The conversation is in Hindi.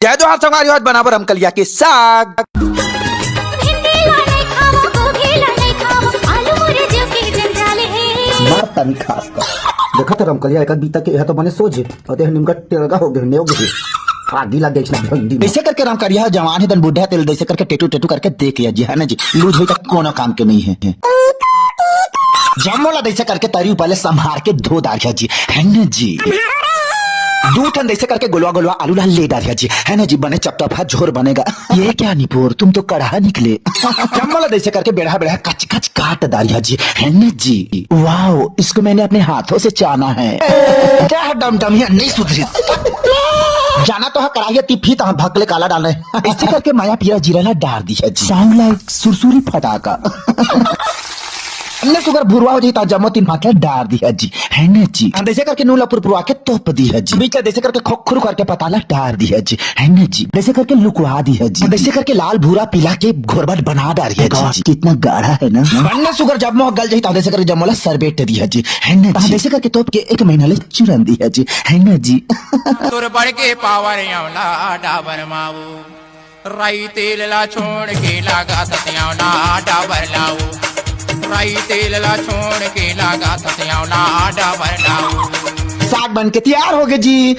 जय जोहार संगवारी आज बनाबर रमकलिया के साग। मार तनी खास कर देखा था रमकलिया एक बीता के यह तो बने सोझे और देह निमका टेलगा हो गए ने हो गए आगी लग गई ना भिंडी ऐसे करके रमकलिया जवान है दन बूढ़ा तेल जैसे करके टेटू टेटू करके देख लिया जी है ना जी लूज होई तक कोनो काम के नहीं है जमोला जैसे करके तरी पहले संभार के धो डालिया जी है ना जी दो ठंड ऐसे करके गुलवा गुलवा आलू लाल ले डालिया जी है ना जी बने चपटपा झोर बनेगा ये क्या निपोर तुम तो कढ़ा निकले जमोला जैसे करके बेड़ा बेड़ा कच कच काट डालिया जी है ना जी वाओ इसको मैंने अपने हाथों से चाना है क्या डम डम ये नहीं सुधरी जाना तो है कराइए टिफी तो भकले काला डाल रहे ऐसे करके माया पीरा जीरा ना डाल दिया जी साउंड लाइक सुरसुरी फटाका अन्य सुगर भुरवा हो जाता जमो तीन मात्रा डाल दिया जी है ना जी जैसे करके नूला पुरवा के तोप दिया जी बीच जैसे करके खोखरू करके पताला डाल दिया जी है ना जी जैसे करके लुकवा दिया जी जैसे करके लाल भूरा पीला के घोरबट बना डाल दिया जी कितना गाढ़ा है ना अन्य सुगर जब मोह गल जाता जैसे करके जमोला सरबेट दिया जी है ना जी जैसे करके तोप के 1 महीना ले चुरन दिया जी है ना जी तुर बढ़ के पावर डाबर माऊ राई तेल ला छोड़ के लागा सत्यावना डाबर लाऊ राई तेल ला छोड़ के लागा सत्यावना डाबर लाऊ साग बन के तैयार हो गए जी।